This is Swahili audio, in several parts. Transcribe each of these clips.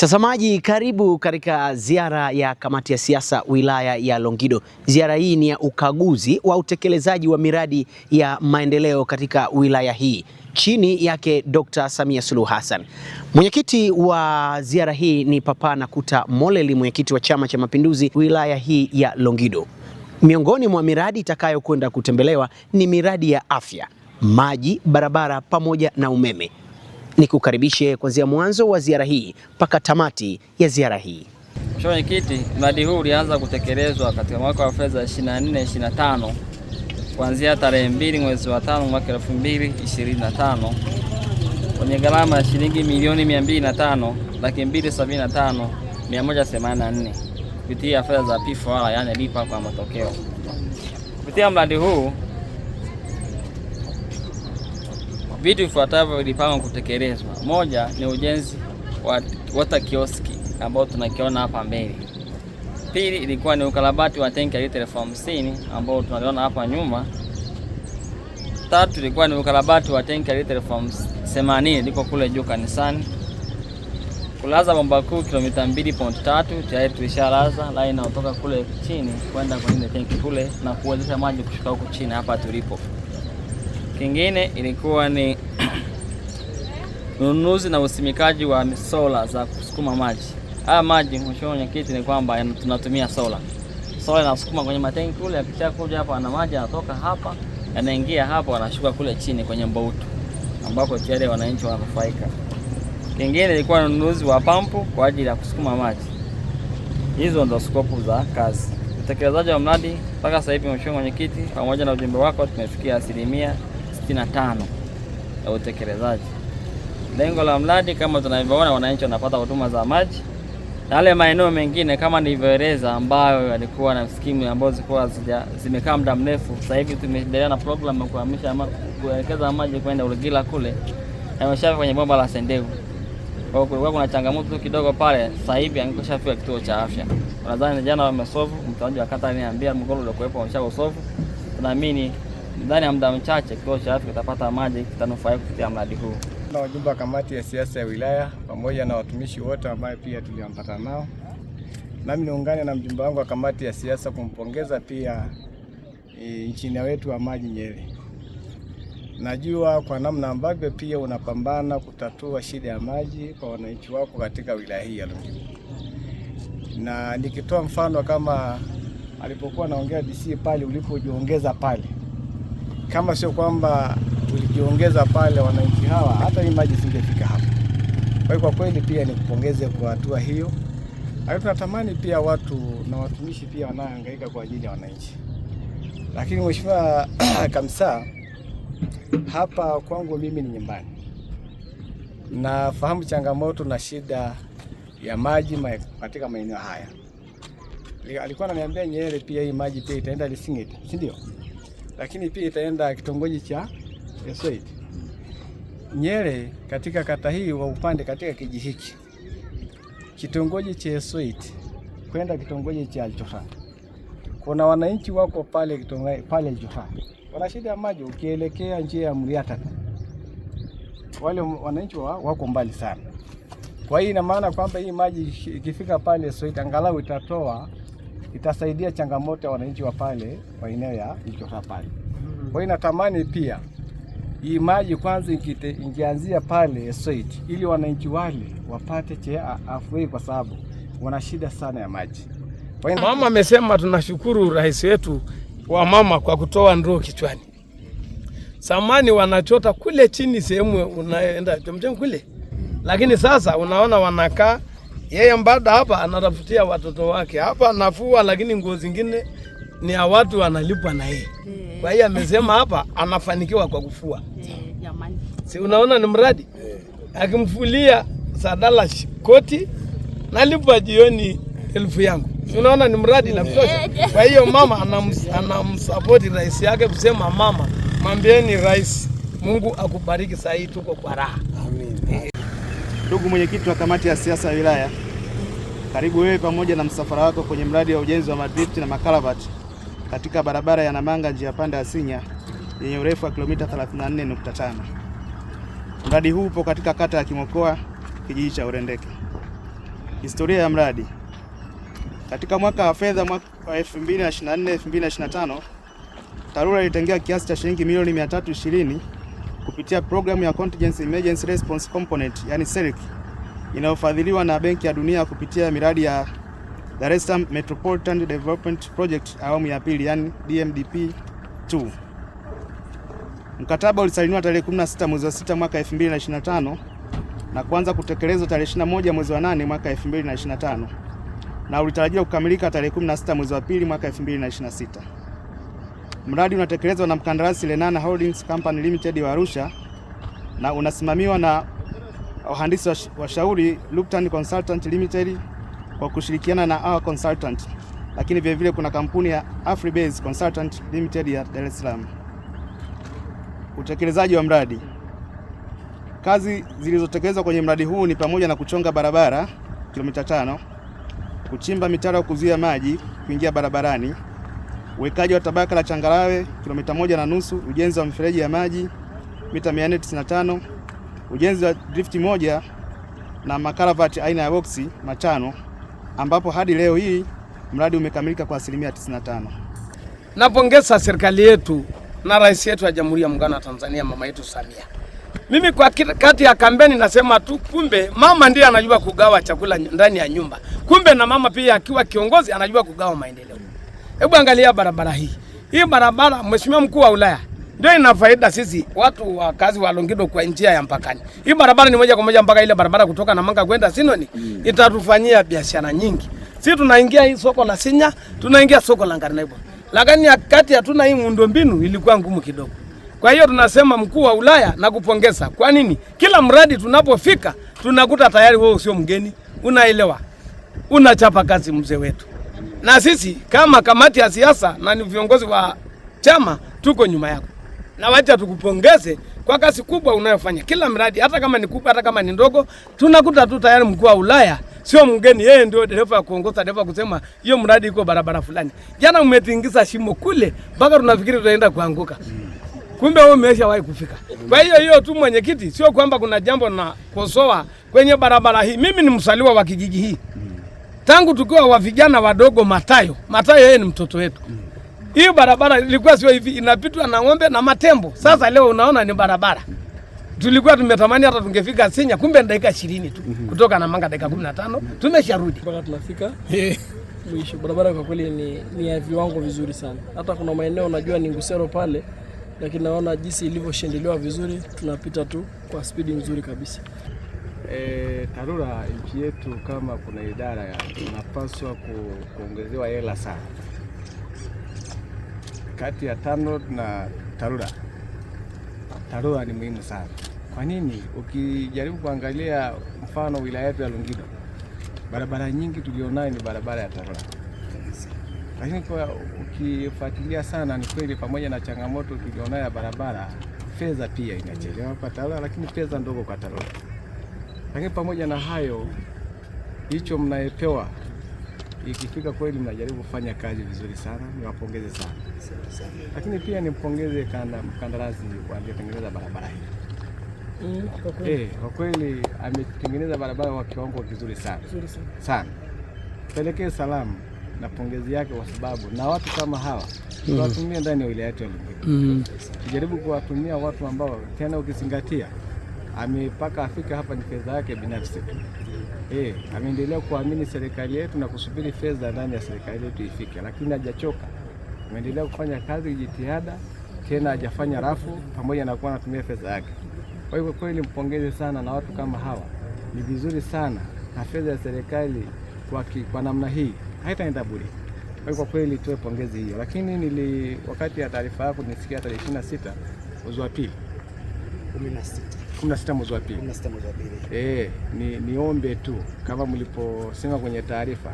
Mtazamaji, karibu katika ziara ya kamati ya siasa wilaya ya Longido. Ziara hii ni ya ukaguzi wa utekelezaji wa miradi ya maendeleo katika wilaya hii chini yake Dr. Samia Suluhu Hassan. Mwenyekiti wa ziara hii ni Papa Nakuta Moleli, mwenyekiti wa Chama cha Mapinduzi wilaya hii ya Longido. Miongoni mwa miradi itakayokwenda kutembelewa ni miradi ya afya, maji, barabara pamoja na umeme. Nikukaribishe kuanzia mwanzo wa ziara hii mpaka tamati ya ziara hii. Mwenyekiti, mradi huu ulianza kutekelezwa katika mwaka wa fedha 24/25 kuanzia tarehe 2 mwezi wa 5 mwaka 2025 kwenye gharama ya shilingi milioni 205,275,184 kupitia fedha za P4R, yani lipa kwa matokeo. Kupitia mradi huu vitu vifuatavyo vilipangwa kutekelezwa. Moja ni ujenzi wa water kioski ambao tunakiona hapa mbele. Pili ilikuwa ni ukarabati wa tenki ya lita 50,000 ambao tunaliona hapa nyuma. Tatu ilikuwa ni ukarabati wa tenki ya lita 80,000 liko kule juu kanisani. Kulaza bomba kuu kilomita 2.3 tayari tulishalaza, line inatoka kule chini kwenda kwenye tenki kule na kuwezesha maji kushuka huko chini hapa tulipo. Kingine ilikuwa ni ununuzi na usimikaji wa sola za kusukuma maji. Haya maji, mheshimiwa mwenyekiti, ni kwamba tunatumia sola. Sola inasukuma kwenye matenki kule, akisha kuja hapa na maji yanatoka hapa, yanaingia hapa, yanashuka kule chini kwenye mbautu ambapo tayari wananchi wananufaika. Kingine ilikuwa ni ununuzi wa pampu kwa ajili ya kusukuma maji. Hizo ndo skopu za kazi. Utekelezaji wa mradi mpaka sasa hivi, mheshimiwa mwenyekiti, pamoja na ujumbe wako, tumefikia 65% ya utekelezaji. Lengo la mradi kama tunavyoona, wananchi wanapata huduma za maji na yale maeneo mengine kama nilivyoeleza, ambayo yalikuwa na skimu ambazo zilikuwa zimekaa muda mrefu. Sasa hivi tumeendelea na program ya kuhamisha kuelekeza maji kwenda Urugila kule, yameshafika kwenye bomba la Sendeu. Kwa hiyo kulikuwa kuna changamoto kidogo pale, sasa hivi angeshafika kituo cha afya. Nadhani jana wamesolve, mtaji wa kata aliniambia mgogoro uliokuwepo wameshasolve. Tunaamini ndani ya muda mchache kituo cha afya kitapata maji, kitanufaika kupitia mradi huu. Na wajumbe wa kamati ya siasa ya wilaya pamoja na watumishi wote ambao pia tuliampata nao, nami niungane na mjumbe wangu wa kamati ya siasa kumpongeza pia injinia wetu wa maji Nyeri. Najua kwa namna ambavyo pia unapambana kutatua shida ya maji kwa wananchi wako katika wilaya hii ya Longido. Na nikitoa mfano kama alipokuwa naongea DC pale, ulipojiongeza pale, kama sio kwamba ulijiongeza pale, wananchi hawa hata hii maji singefika hapa. Kwa hiyo kwa kweli pia nikupongeze kwa hatua hiyo. Hayo tunatamani pia watu na watumishi pia wanaohangaika kwa ajili ya wananchi. Lakini mheshimiwa Kamsa, hapa kwangu mimi ni nyumbani. Nafahamu changamoto na shida ya maji katika maeneo haya. Alikuwa ananiambia Nyeri pia hii maji pia itaenda Lisingeti, si ndio? Lakini pia itaenda kitongoji cha Esoit. Nyeri katika kata hii wa upande katika kijiji hiki, kitongoji cha Esoit kwenda kitongoji cha Alchofa, kuna wananchi wako pale kitongoji pale Alchofa wana shida ya maji. Ukielekea njia ya Muriata, wale wananchi wako mbali sana. Kwa hiyo ina maana kwamba hii maji ikifika pale Esoit angalau itasaidia changamoto ya wananchi wa pale wa eneo ya Alchofa pale. Kwa hiyo natamani pia hii maji kwanza ingeanzia pale Esoit ili wananchi wale wapate afueni, kwa sababu wana shida sana ya maji. Mama amesema tunashukuru rais wetu wa mama kwa kutoa ndoo kichwani. Samani wanachota kule chini sehemu unaenda chomchom kule. Lakini sasa unaona wanakaa, yeye mbada hapa anatafutia watoto wake. Hapa anafua, lakini nguo zingine ni ya watu wanalipwa na yeye. Kwa hiyo amesema hapa anafanikiwa kwa kufua. Si unaona ni mradi? Akimfulia sadala koti nalipwa jioni 1000 yangu. Si unaona ni mradi na kutosha. Kwa hiyo mama anamsupport rais yake kusema mama, mwambieni rais Mungu akubariki, saa hii tuko kwa raha. Amen. Ndugu mwenyekiti wa kamati ya siasa ya wilaya, karibu wewe pamoja na msafara wako kwenye mradi wa ujenzi wa madrifti na makaravati katika barabara ya Namanga njia panda ya Sinya yenye urefu wa kilomita 34.5. Mradi huu upo katika kata ya Kimokoa, kijiji cha Urendeke. Historia ya mradi. Katika mwaka wa fedha mwaka 2024-2025, TARURA ilitengea kiasi cha shilingi milioni 320 kupitia programu ya Contingency Emergency Response Component, yani CEREC, inayofadhiliwa na Benki ya Dunia kupitia miradi ya Dar es Salaam Metropolitan Development Project awamu ya pili, yani DMDP 2. Mkataba ulisainiwa tarehe 16 mwezi wa 6 mwaka 2025 na kuanza kutekelezwa tarehe 21 mwezi wa 8 mwaka 2025 na ulitarajiwa kukamilika tarehe 16 mwezi wa 2 mwaka 2026. Mradi unatekelezwa na mkandarasi Lenana Holdings Company Limited wa Arusha na unasimamiwa na wahandisi washauri Luptan Consultant Limited kwa kushirikiana na Our Consultant, lakini vile vile kuna kampuni ya Afribase Consultant Limited ya Dar es Salaam. Utekelezaji wa mradi. Kazi zilizotekelezwa kwenye mradi huu ni pamoja na kuchonga barabara kilomita 5, kuchimba mitaro ya kuzuia maji kuingia barabarani, uwekaji wa tabaka la changarawe kilomita 1.5, ujenzi wa mifereji ya maji mita 495, ujenzi wa drifti 1 na makaravati aina ya boksi 5, ambapo hadi leo hii mradi umekamilika kwa asilimia 95. Napongeza serikali yetu na rais yetu wa Jamhuri ya Muungano wa Tanzania, mama yetu Samia. Mimi kwa kati ya kampeni nasema tu, kumbe mama ndiye anajua kugawa chakula ndani ya nyumba. Kumbe na mama pia akiwa kiongozi anajua kugawa maendeleo. Hebu angalia barabara hii. Hii barabara, Mheshimiwa Mkuu wa Wilaya, ndio ina faida sisi watu wa kazi wa Longido kwa njia ya mpakani. Hii barabara ni moja kwa moja mpaka ile barabara kutoka Namanga kwenda Sinoni. Itatufanyia biashara nyingi. Sisi tunaingia hii soko la Sinya, tunaingia soko la Ngarnebo. Lakini kati hatuna hii miundombinu, ilikuwa ngumu kidogo. Kwa hiyo tunasema Mkuu wa Wilaya na kupongeza. Kwa nini? Kila mradi tunapofika tunakuta tayari wewe sio mgeni, unaelewa. Unachapa kazi mzee wetu. Na sisi kama kamati ya siasa na ni viongozi wa chama tuko nyuma yako. Na wacha tukupongeze kwa kazi kubwa unayofanya. Kila mradi hata kama ni kubwa hata kama ni ndogo, tunakuta tu tayari Mkuu wa Wilaya sio mgeni, yeye ndio dereva kuongoza, dereva kusema hiyo mradi iko barabara fulani. Jana umetingiza shimo kule mpaka tunafikiri tutaenda kuanguka. Kumbe wewe umeshawahi kufika. Kwa hiyo tu mwenyekiti, sio kwamba kuna jambo na kosoa kwenye barabara hii. Mimi ni msaliwa wa kijiji hii. Tangu tukiwa wa vijana wadogo Matayo yeye ni mtoto wetu. Hii barabara ilikuwa sio hivi, inapitwa na ng'ombe na matembo. Sasa leo unaona ni barabara. Tulikuwa tumetamani hata tungefika Sinya, kumbe dakika 20 tu. Kutoka Namanga dakika 15 tumesharudi. Mpaka tunafika mwisho. Barabara kwa kweli ni ya viwango vizuri sana. Hata kuna maeneo najua ni Ngusero pale, lakini naona jinsi ilivyoshendelewa vizuri, tunapita tu kwa spidi nzuri kabisa. TARURA nchi yetu, kama kuna idara ya tunapaswa kuongezewa hela sana. Kati ya TANROADS na TARURA ni muhimu sana. Kwa nini? Ukijaribu kuangalia mfano wilaya yetu ya Longido, barabara nyingi tulionayo ni barabara ya TARURA. Lakini kwa ukifuatilia sana, ni kweli pamoja na changamoto tulionayo ya barabara, fedha pia inachelewa kwa TARURA, lakini fedha ndogo kwa TARURA. Lakini pamoja na hayo, hicho mnayepewa, ikifika kweli mnajaribu kufanya kazi vizuri sana, niwapongeze sana. Lakini pia nimpongeze mkandarasi aliyetengeneza barabara hii. Kwa kweli ametengeneza barabara kwa kiwango kizuri sana. Sana. Pelekee salamu na pongezi yake, kwa sababu na watu kama hawa tuwatumie ndani ya wilaya yetu ya Longido. Tujaribu kuwatumia watu ambao tena ukizingatia amepaka afika hapa ni fedha yake binafsi. Ameendelea kuamini serikali yetu na kusubiri fedha ndani ya serikali yetu ifike, lakini hajachoka. Ameendelea kufanya kazi jitihada, tena hajafanya rafu, pamoja na kuwa anatumia fedha yake. Kwa hiyo kweli mpongeze sana, na watu kama hawa ni vizuri sana, na fedha ya serikali kwa namna hii haitaenda bure. Kwa kweli tuwe pongezi hiyo. Lakini wakati ya taarifa yako nisikia tarehe 26 mwezi wa pili 16 mwezi wa pili. Niombe tu kama mliposema kwenye taarifa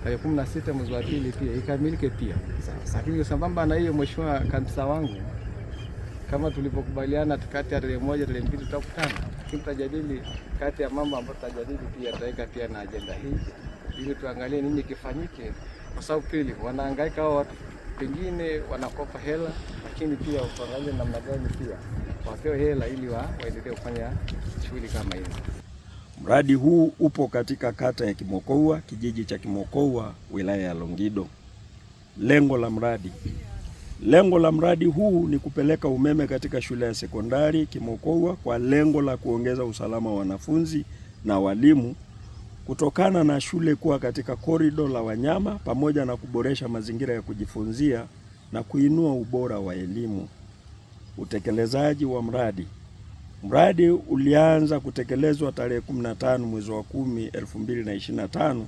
tarehe 16 mwezi wa pili pia ikamilike pia. Lakini sambamba na hiyo, mheshimiwa kanisa wangu, kama tulipokubaliana kati ya tarehe 1 tarehe 2 tutakutana, lakini tutajadili kati ya mambo ambayo tutajadili pia tutaweka pia na agenda hii ili tuangalie nini kifanyike, kwa sababu pili wanahangaika hao watu, pengine wanakopa hela, lakini pia tuangalie namna gani pia wapewe hela ili waendelee kufanya shughuli kama hizo. Mradi huu upo katika kata ya Kimokoua, kijiji cha Kimokoua, wilaya ya Longido. Lengo la mradi huu ni kupeleka umeme katika shule ya sekondari Kimokoua kwa lengo la kuongeza usalama wa wanafunzi na walimu kutokana na shule kuwa katika korido la wanyama, pamoja na kuboresha mazingira ya kujifunzia na kuinua ubora wa elimu. Utekelezaji wa mradi. Mradi ulianza kutekelezwa tarehe 15 mwezi wa 10 2025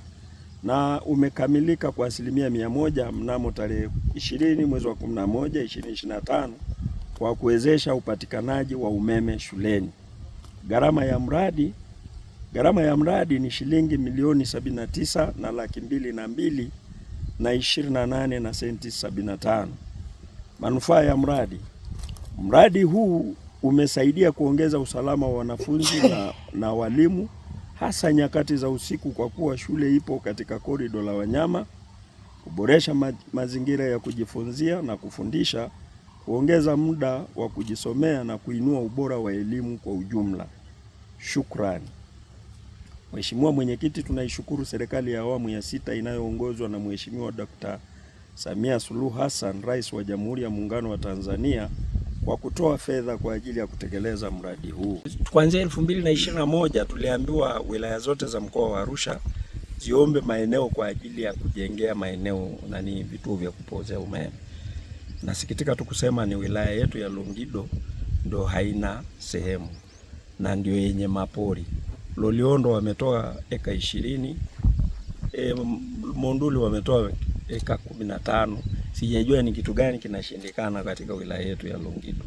na umekamilika kwa 100% mnamo tarehe 20 mwezi wa 11 2025 kwa kuwezesha upatikanaji wa umeme shuleni. Gharama ya mradi ni shilingi milioni 79,202,028 na senti 75. Manufaa ya mradi huu umesaidia kuongeza usalama wa wanafunzi na walimu, hasa nyakati za usiku kwa kuwa shule ipo katika korido la wanyama, kuboresha mazingira ya kujifunzia na kufundisha, kuongeza muda wa kujisomea na kuinua ubora wa elimu kwa ujumla. Shukrani. Mheshimiwa Mwenyekiti, tunaishukuru serikali ya awamu ya 6 inayoongozwa na Mheshimiwa Dr. Samia Suluhu Hassan, Rais wa Jamhuri ya Muungano wa Tanzania, kwa kutoa fedha kwa ajili ya kutekeleza mradi huu. Kuanzia 2021 tuliambiwa wilaya zote za mkoa wa Arusha ziombe maeneo kwa ajili ya kujengea maeneo vituo vya kupozea umeme. Nasikitika tu kusema ni wilaya yetu ya Longido ndio haina sehemu na ndio yenye mapori. Loliondo wametoa eka 20, Monduli wametoa eka 15. Sijajua ni kitu gani kinashindikana katika wilaya yetu ya Longido.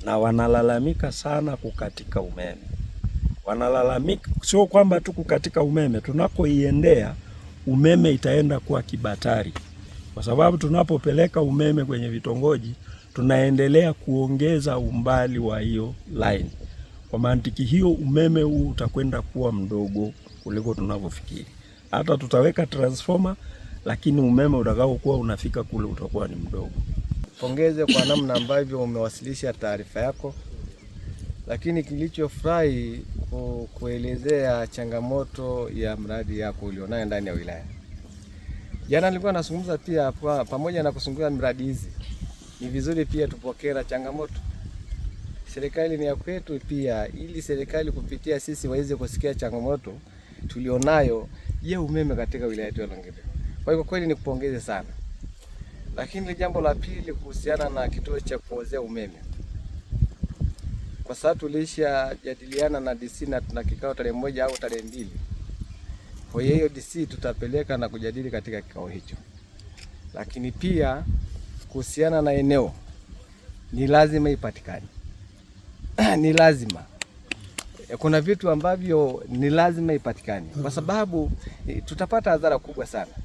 Na wanalalamika sana kukatika umeme. Wanalalamika sio kwamba tu kukatika umeme, tunakoiendea umeme itaenda kuwa kibatari. Kwa sababu tunapopeleka umeme kwenye vitongoji, tunaendelea kuongeza umbali wa hiyo line. Kwa mantiki hiyo umeme huu utakwenda kuwa mdogo kuliko tunavyofikiri. Hata tutaweka transformer, lakini umeme utakaokuwa unafika kule utakuwa ni mdogo. Pongeze kwa namna ambavyo umewasilisha taarifa yako, lakini kilichofurahi kuelezea changamoto ya mradi yako ulionayo ndani ya wilaya. Jana nilikuwa nazungumza pia pamoja na kuzungumza miradi hizi, ni vizuri pia tupokee na changamoto. Serikali ni ya kwetu pia, ili serikali kupitia sisi waweze kusikia changamoto tulionayo ya umeme katika wilaya yetu ya Longido. Kwa hiyo kweli nikupongeze sana. Lakini jambo la pili kuhusiana na kituo cha kupozea umeme. Kwa sababu tulishajadiliana na DC na tuna kikao tarehe 1 au tarehe 2. Kwa hiyo DC tutapeleka na kujadili katika kikao hicho. Lakini pia kuhusiana na eneo ni lazima ipatikane. Ni lazima. Kuna vitu ambavyo ni lazima ipatikane kwa sababu tutapata hasara kubwa sana.